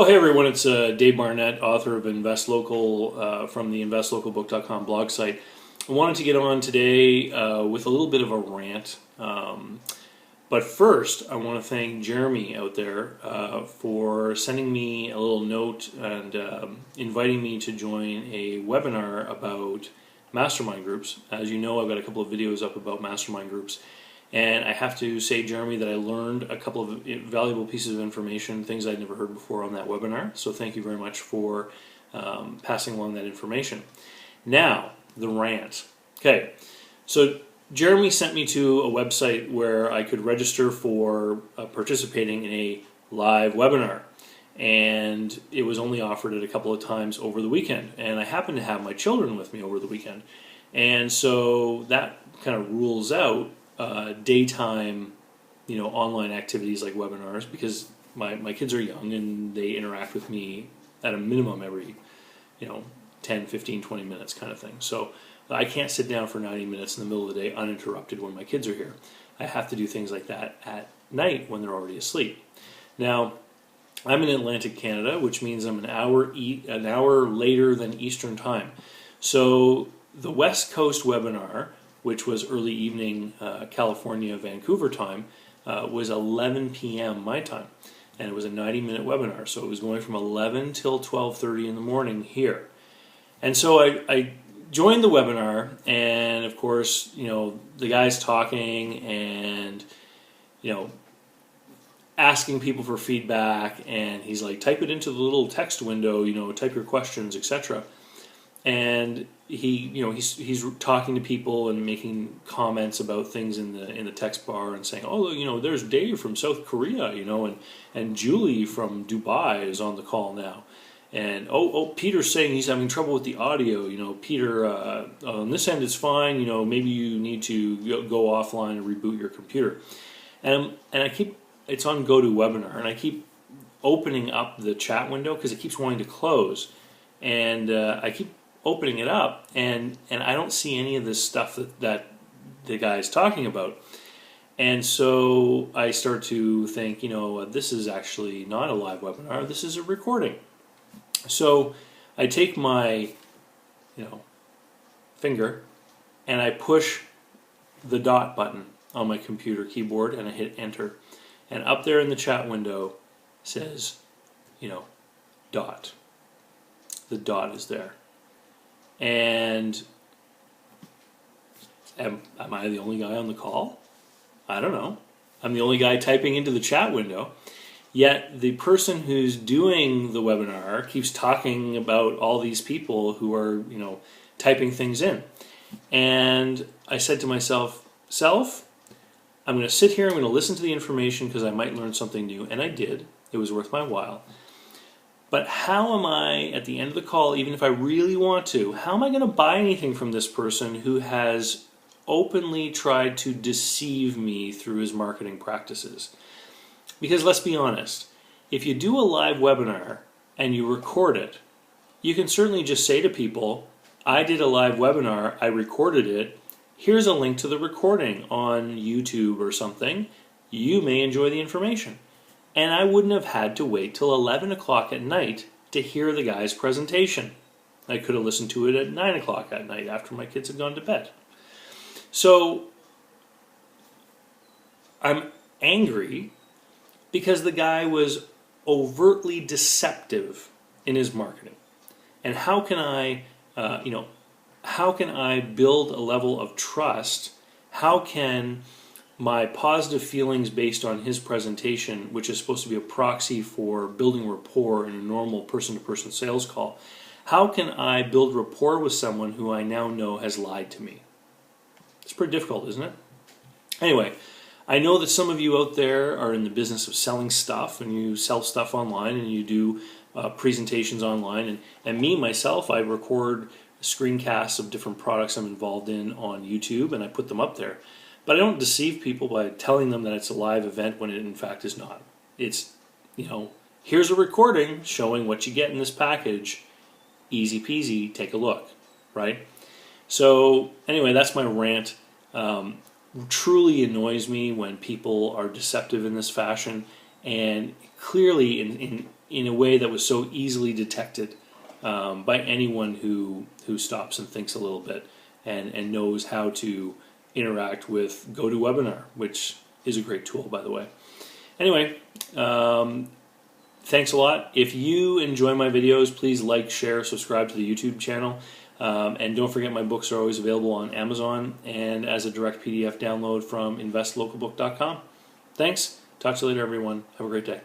Oh, hey everyone, it's Dave Barnett, author of Invest Local from the investlocalbook.com blog site. I wanted to get on today with a little bit of a rant. But first, I want to thank Jeremy out there for sending me a little note and inviting me to join a webinar about mastermind groups. As you know, I've got a couple of videos up about mastermind groups. And I have to say, Jeremy, that I learned a couple of valuable pieces of information, things I'd never heard before on that webinar. So thank you very much for passing along that information. Now, the rant. Okay, so Jeremy sent me to a website where I could register for participating in a live webinar. And it was only offered at a couple of times over the weekend. And I happened to have my children with me over the weekend. And so that kind of rules out daytime, online activities like webinars, because my kids are young and they interact with me at a minimum every, 10, 15, 20 minutes kind of thing. So I can't sit down for 90 minutes in the middle of the day uninterrupted when my kids are here. I have to do things like that at night when they're already asleep. Now, I'm in Atlantic Canada, which means I'm an hour later than Eastern time. So the West Coast webinar, which was early evening California, Vancouver time, was 11 p.m. my time. And it was a 90-minute webinar. So it was going from 11 till 12:30 in the morning here. And so I joined the webinar, and of course, the guy's talking and, asking people for feedback, and he's like, type it into the little text window, type your questions, etc. And he's talking to people and making comments about things in the text bar and saying, oh, there's Dave from South Korea, and Julie from Dubai is on the call now. And Peter's saying he's having trouble with the audio. Peter, on this end it's fine. Maybe you need to go offline and reboot your computer. And I keep, it's on GoToWebinar, and I keep opening up the chat window because it keeps wanting to close. And I keep opening it up, and I don't see any of this stuff that the guy's talking about. And so I start to think, this is actually not a live webinar. This is a recording. So I take my, finger and I push the dot button on my computer keyboard and I hit enter. And up there in the chat window says, dot. The dot is there. And am I the only guy on the call? I don't know. I'm the only guy typing into the chat window. Yet the person who's doing the webinar keeps talking about all these people who are, typing things in. And I said to myself, I'm going to sit here, I'm going to listen to the information because I might learn something new. And I did. It was worth my while. But how am I, at the end of the call, even if I really want to, how am I going to buy anything from this person who has openly tried to deceive me through his marketing practices? Because let's be honest, if you do a live webinar and you record it, you can certainly just say to people, I did a live webinar, I recorded it, here's a link to the recording on YouTube or something, you may enjoy the information. And I wouldn't have had to wait till 11 o'clock at night to hear the guy's presentation. I could have listened to it at 9 o'clock at night after my kids had gone to bed. So I'm angry because the guy was overtly deceptive in his marketing. And how can I, how can I build a level of trust? How can my positive feelings based on his presentation, which is supposed to be a proxy for building rapport in a normal person-to-person sales call, how can I build rapport with someone who I now know has lied to me? It's pretty difficult, isn't it? Anyway, I know that some of you out there are in the business of selling stuff, and you sell stuff online, and you do presentations online. And me, myself, I record screencasts of different products I'm involved in on YouTube, and I put them up there. But I don't deceive people by telling them that it's a live event when it in fact is not. It's, here's a recording showing what you get in this package. Easy peasy, take a look, right? So anyway, that's my rant. Truly annoys me when people are deceptive in this fashion, and clearly in a way that was so easily detected by anyone who stops and thinks a little bit and knows how to interact with GoToWebinar, which is a great tool, by the way. Anyway, thanks a lot. If you enjoy my videos, please like, share, subscribe to the YouTube channel. And don't forget, my books are always available on Amazon and as a direct PDF download from investlocalbook.com. Thanks. Talk to you later, everyone. Have a great day.